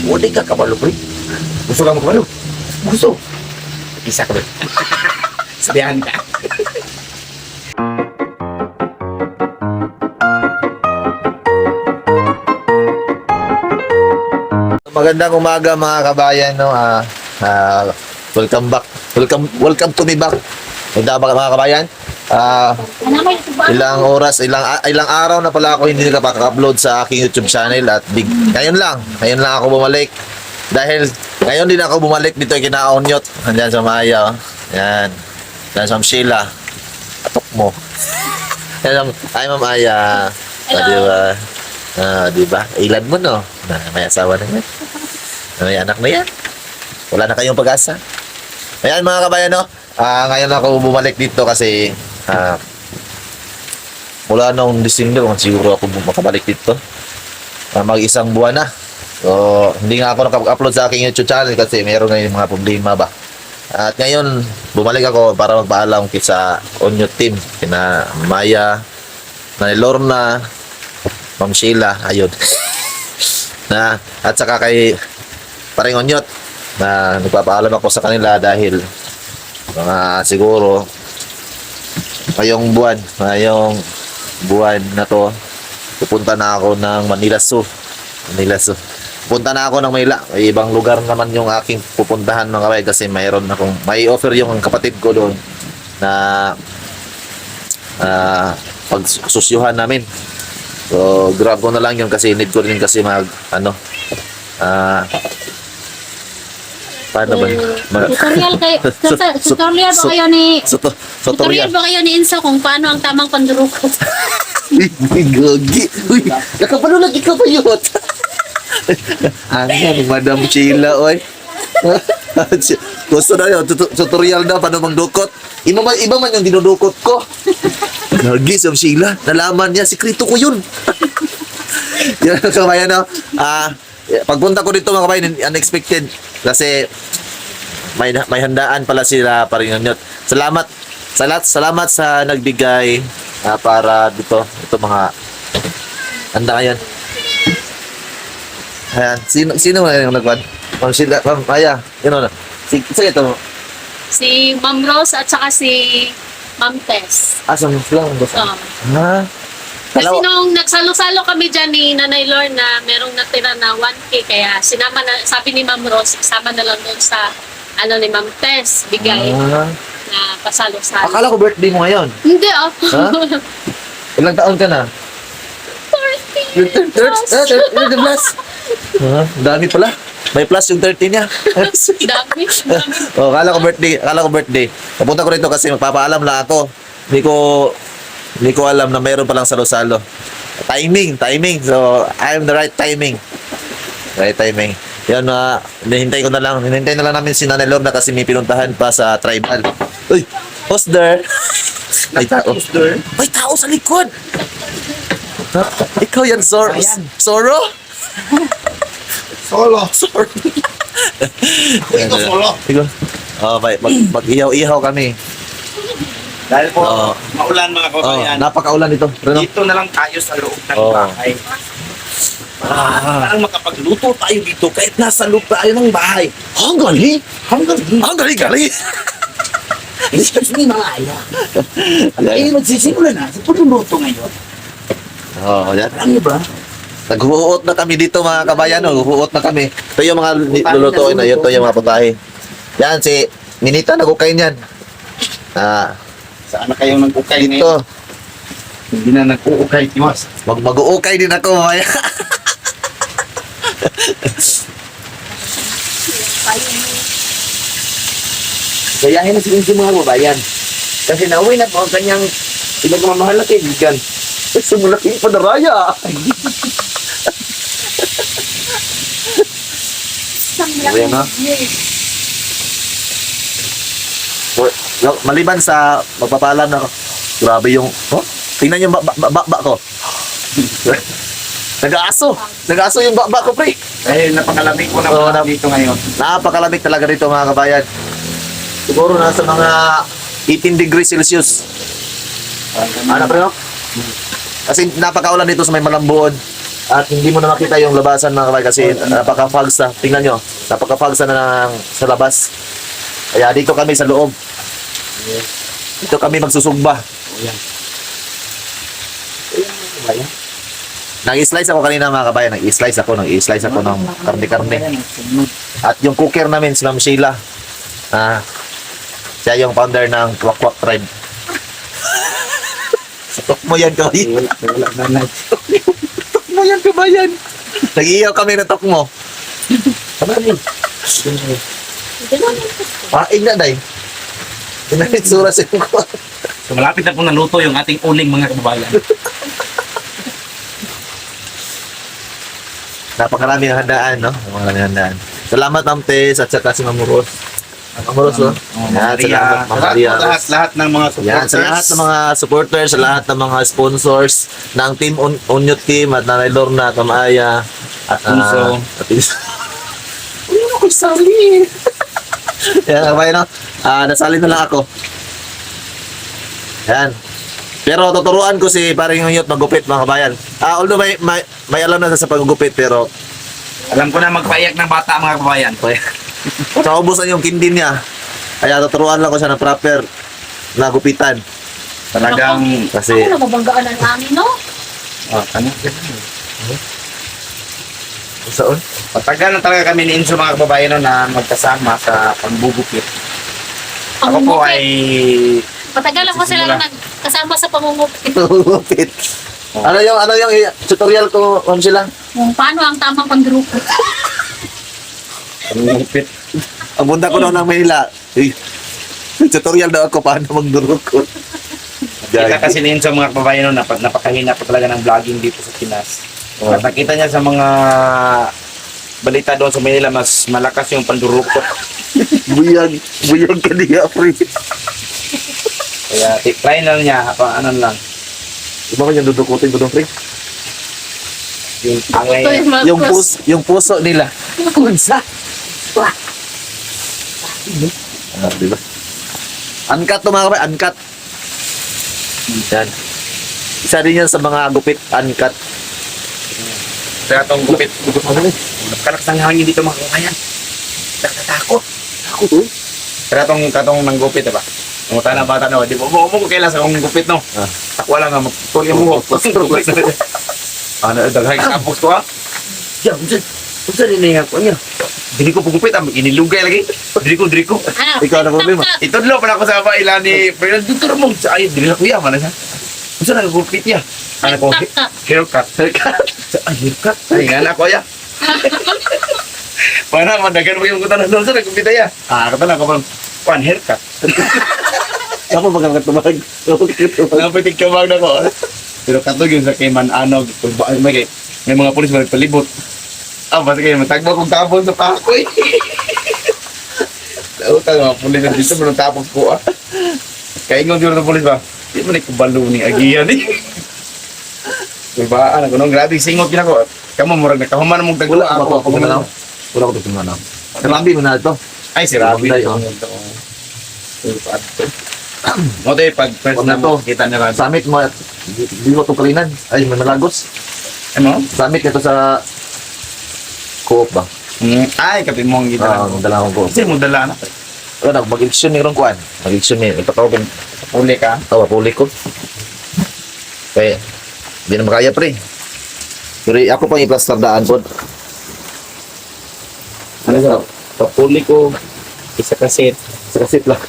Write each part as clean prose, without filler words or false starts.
O, di ka kabalo, pre. Gusto ka mo kabalo? Gusto. Isa ka, pre. Sabihan ka. Magandang umaga mga kabayan, no? Welcome back. Welcome to me back. Maganda ba mga kabayan? Ilang oras, ilang araw na pala ako hindi nakapaka-upload sa aking YouTube channel at ngayon lang ako bumalik. Dahil ngayon din ako bumalik dito kina Onyot. Andiyan sa Maya, oh. Yan. Yan sa Sheila. Atok mo. Yan, ay Ma'am Aya. Diba? Diba? Ilan mo, no? May asawa na yan. May anak na yan. Wala na kayong pag-asa. Ayan mga kabayan, no? Ngayon ako bumalik dito kasi mula noong December, siguro ako makabalik dito. Mag-isang buwan na. So, hindi nga ako nakapag-upload sa aking YouTube channel kasi mayroon na yung mga problema ba. At ngayon, bumalik ako para magpaalam sa Onyo team. Kina Maya, Nanay Lorna, Ma'am Sheila, ayun. At saka kay Paring Onyot na nagpapaalam ako sa kanila dahil mga siguro ngayong buwan na to pupunta na ako ng Manila Zoo. Pupunta na ako ng Manila. May ibang lugar naman yung aking pupuntahan mga kabay kasi may offer yung kapatid ko doon na pagsusyuhan namin. So, grab ko na lang yun kasi need ko rin kasi paano ba? Tutorial ba kayo ni Insa kung paano ang tamang pandurukot? Gagi. Uy, nakapanulag ikaw pa yun. Ano, Madam Sheila, oy. Gusto na yun, tutorial na paano magdukot. Iba man yung dinudukot ko. Gagi, Ma'am Sheila. Nalaman niya, sikrito ko yun. Yan, kabayan, no? Pagpunta ko dito, mga kabayan, unexpected. Kasi may handaan pala sila pa rin yun. Salamat sa nagbigay para dito. Ito mga handa yan. Ayan. Sino nga yung nagwan? Ma'am Sheila, Ma'am Aya. Yun na. Sige ito. Si Ma'am Rose at saka si Ma'am Tess. Sa mga lang. Kasi nung nagsalo-salo kami dyan ni Nanay Lorna, merong natira na 1K. Kaya sabi ni Ma'am Rose, isama na lang doon sa ni Ma'am Tess, bigay na pasalo-salo. Akala ko birthday mo ngayon. Hindi Ilang taon ka na? 30. 30 plus. Dami pala. May plus yung 30 niya. Dami. Akala ko birthday. Napunta ko rito kasi magpapaalam lang ako. Hindi ko alam na mayroon palang salo-salo. Timing. So, I'm the right timing. Yan, hinihintay na lang namin si Nanay Lorna kasi may pinuntahan pa sa tribal. Uy, who's there? May tao. May tao sa likod. Ikaw yan, Soro? Sorry. Ito solo. Mag-ihaw-ihaw kami. Dahil po, maulan mga kabayan. Napakaulan ito. Dito na lang tayo sa loob ng bahay. Parang makapagluto tayo dito kahit nasa loob tayo ng bahay. Ang galing. Excuse me mga aya. Magsisimula na sa pagluluto ngayon. Yan. Alam niyo ba? Naghuhuot na kami dito mga kabayan. Naghuhuot na kami. Ito yung mga lulutuin na yun. Ito yung mga putahe. Yan, si Ninita nagukay niyan. Saan na kayo nag-ukay Dito. ngayon? Hindi na nag-uukay, Tiwas. Mag-uukay din ako mamaya. Gayahin na si Insi mga kabayan. Kasi nauwi na po ang kanyang pinagmamahal na kaibigan. Sumulaking padaraya. Ayan na. Maliban sa magpapaalam na grabe yung tingnan yung bakba ko. Nag-aaso yung bakba ko, pre. Dahil napakalamig ko na dito ngayon. Napakalamig talaga dito mga kabayan. Siguro nasa mga 18 degrees Celsius. Ano pre, no? Kasi napakaulan dito sa may Malambuon. At hindi mo na makita yung labasan mga kabayan kasi napaka-fogs na. Tingnan nyo, napaka-fogs na sa labas. Kaya dito kami sa loob. Dito kami magsusugba. Ayan. Ayan mga kabayan. Nag-slice ako kanina mga kabayan. Nag-slice ako ng karne-karne. At yung cooker namin, si Ma'am Sheila. Siya yung founder ng Kwak-Kwak Tribe. Tok mo yan, kabayan. Wala na. Tok mo yan, kabayan. Nag-iiyaw kami ng tok mo. Marami. Paing na, day. Pinahitsura sa yung kwak. So, malapit na pong naluto yung ating uling mga kababayan. Napakarami ng handaan, no? Napakarami ng handaan. Salamat, Ma'am Tess, at saka si Ma'am Ros. Ma'am Ros, oh. Yan, salamat, Ma'am Maria. Lahat ng mga Yan, sa lahat ng mga supporters, sa lahat ng mga sponsors ng Team Unyot Team at Nanay Lorna, Ma'am Aya, at Unso. at Uy, ako sali. Yan, kabay, no? Nasali na lang ako. Yan. Pero tuturuan ko si paring Unyot magupit, mga kabayan. Although may alam na sa paggupit, pero Alam ko na magpaiyak ng bata mga kababayan. naubos na yung kindi niya. Kaya tuturuan lang ko siya ng proper na gupitan. Talagang... Kasi, Ako nababanggaan ang namin, no? ano? saan? Patagal na talaga kami ni Inso mga kababayan no, na magkasama sa pagbubukit. Ako Ang po bukit. ay... Matagal ako sila Sisimula. nagkasama sa pamumukit. Gupit. Ano yung tutorial ko, Ma'am Sheila? Kung paano ang tamang pagdurukot. Pagbubukit. Ang bunda ko daw ng Manila. Tutorial daw ako paano magdurukot. Kita kasi ni Inso mga kababayan no, napakahina po talaga ng vlogging dito sa Pinas. Oh. At nakita niya sa mga balita doon sa Manila, mas malakas yung pandurukot. Buyag ka niya, pre. Kaya try na niya, ano lang. Iba ko yung dudukutin ko doon, pre. Yung angay. Ito yung mga Yung puso nila. Kunsa. Diba? Uncut to mga kapay, uncut. Yan. Isa din yan sa mga gupit, uncut. Kaya itong gupit. Kalakas ng hangin dito mga kabayan. Nakatakot. Ako to. Kaya itong nang gupit, diba? Ang utang na bata no, di ba? Mo ko kailan sa kong gupit no. Ah. Takwa lang nga magtuloy mo. Ano daghay kapos ko ah. Diyan, unsa din nga ko niya? Dili ko pugupit am inilugay lagi. Dili ko. Ano? Ikaw na problema. Itudlo pa na ako sa baila ni Fernand dito mo sa ay dili ko ya man sa. Unsa na gupit ya? Ano ko? Haircut. Ay haircut. Ay nga na ko ya. Para madagan mo yung kutan doon sa gupit ya. Kata na ko bang one haircut. Ako magkakatumag. Napitig ka bang na ko. Pero katog yun sa kay Mananog, may mga pulis balik palibot. Basta kayo, matagbo kong tapon sa pakoy. Nautang mga pulis na dito, manong tapos ko Kaingon dito ng pulis ba? Di mo na ikubalo ni Agiyan eh. Diba, ano ko nung grabe, singot yun ako. Kamu, murag na kahuman mong taglo Wala ako tumanaw. Wala ako tumanaw. Kalabi mo na ito. Ay, si Rabi. Magday, oh. Mo tayo, pag first Wag na na to. kita na Rabi. Samit mo, di mo ito kalinan. Ay, may malagos. Ano? Samit ito sa co-op ba? Ay, kapit mo ang kita na. Dala akong co-op. Kasi mo dala na. Ano, mag-eleksyon ni Ron Kuan. Mag-eleksyon ni, ipatawag Uli ka. puli ko. Kaya, hindi na makaya pre. Pero ako pang iplastardaan po. Ano sa papuli ko, isa kasit. Sa kasit lang.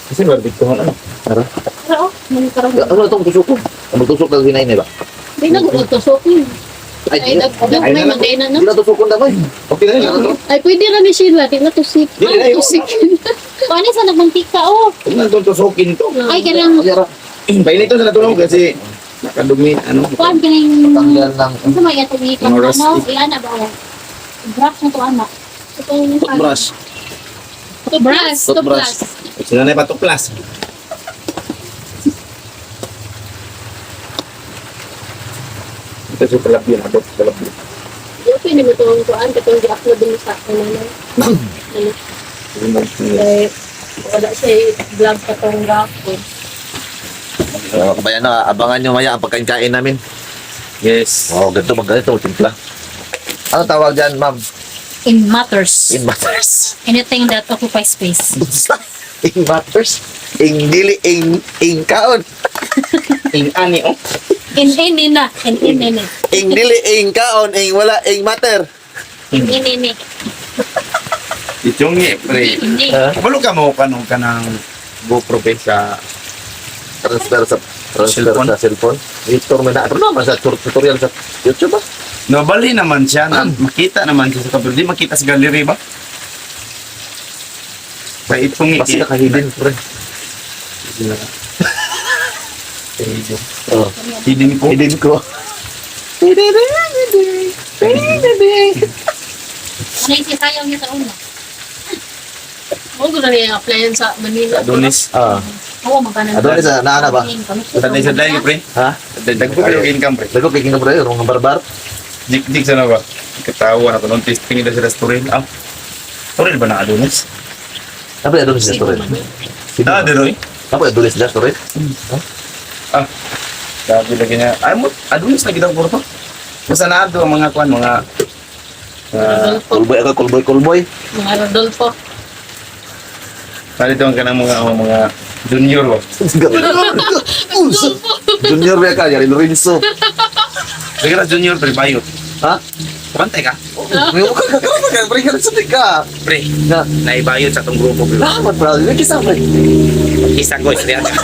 Kasi barbit ko ano. Ano? Pero, may karang Ano itong tusok ko? Ano tusok na hinay na ba? Hindi na gutusokin. Ay, may magay na Hindi no? na tusokon na ba? Okay na yun. Ay, pwede na ni Sheila. Di na tusik. Di na yun. Tusikin. Paano sa nagmantika, oh? Kung nandun tusukin to. Ay, kailangan Yara. Painito sa natulong kasi nakadumi, ano. kuhan ka ng... Tanggal lang. Ano sa may atong ikang Mga ano? rustic. Ilan na ba? Brush na to, anak. Ito yung... Toothbrush. Toothbrush. Toothbrush. Sila na patuklas. Ito sa talapin, abot sa talapin. Yung pwede mo itong kuhan, katong di-upload din sa akin na ano. Kaya, wala siya vlog pa itong rapid. So, kabayan na, abangan nyo maya ang pagkain-kain namin. Yes. Oh, ganito, magganito, timpla. Ano tawag dyan, ma'am? In matters. In matters. Anything that occupies space. In matters. In dili, in kaon. Ing ani oh. In na. In. In dili, in kaon, in wala, in matter. In. Ichongi pre. Hindi. Kabalo ka mo kanong kanang GoPro pre sa Transfer sa Cellphone? cellphone. Ito may na naman sa tutorial sa YouTube ba? nobali naman siya na makita naman siya sa kapil. Di makita sa gallery ba? Kaya itong Kasi nakahidden, pre. Oh, hidden ko. hidden ko. Ano yung sinayaw niya sa una? Oo, gano'n yung applyan sa Manila. Adonis. Ah, Oo, magkano. Adonis, naana ba? Sanay sa dahil pre. ha? Dagdag ko yung income pre. Dago kay kinabra yung barbar. Dik sana ba? Katawan ako nung testing nila sa restaurant. Ah, Toril ba na Adonis? Apa ya Adonis restaurant? Ah, Deroy. Apa ya Adonis restaurant? Ah, sabi lagi niya, ay mo, Adonis lagi daw porto. Basta na ato ang mga kwan, mga Rodolfo. Kulboy ako, kulboy. Mga Rodolfo. Palito ang kanang mga junior ba? Junior ba ka? Yari Lorenzo. Sige na junior, pre, bayot. Ha? Pantay ka? May uka ka ka pre ka sa tika. Pre, Na, naibayot sa itong grupo, pre. dapat bro, may kisa pre. Isa ko, isriyan ka.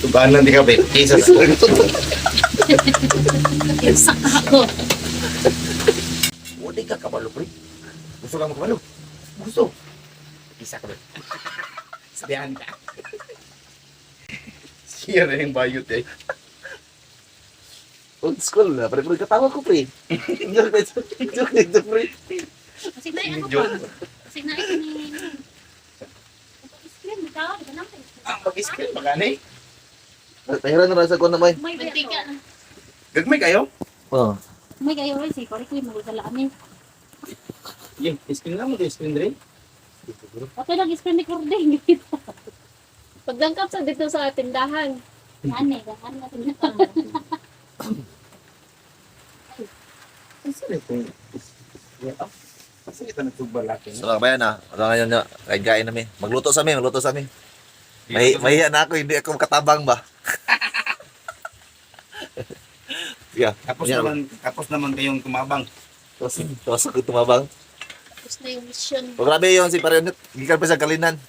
Tubahan lang di ka, pre. Isa sa Isak ako. Wala ka kabalo pre. Gusto ka makabalo? Gusto. Isa ka, pre. Isriyan ka. Siya na yung bayot eh. Old school na, pre katawa ko pre. Joke pre. Kasi na ako pa. Kasi na ito ni... Screen, ikaw, di ba naman? Ah, mag-skill, magani. Tahiran na rasa ko na may. May Mantika. Gagmay kayo? Oh. May kayo rin, si Corey ko yung magdala kami. Yung, skill na mo, skill rin. Okay lang, screen ni Corday. Pagdangkap sa dito sa tindahan. Yan eh, ganyan natin na. Kasi ito nagtugbalaki. So kabayan na, ngayon na, kain namin. Magluto sa amin. Mahiya na ako, hindi ako katabang ba? Yeah. Tapos naman kayong tumabang. Tapos ako tumabang. Tapos na yung mission. O grabe yun si Parionot. Gikan pa sa kalinan.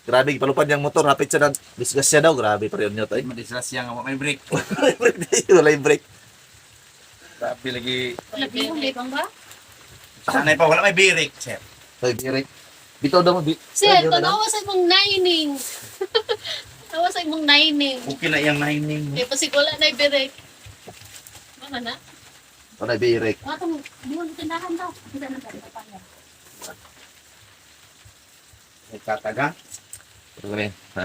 Grabe, palupad niyang motor. Hapit siya ng discuss siya daw. Grabe, Parionot. Ay, Madisrasya nga, may break. wala yung break. Grabe lagi. Libang ba? Sanay pa, wala may break, sir. Ay, break. Bitaw daw mo. Sir, tanawa sa imong nining. Tawa sa imong nining. Okay na yung nining. Eh, pasig wala na ibirek. Ano na? Wala yung break. Mga itong, di mo tindahan daw. Hindi na tayo pa niya. May tataga. Ano kami? Ha?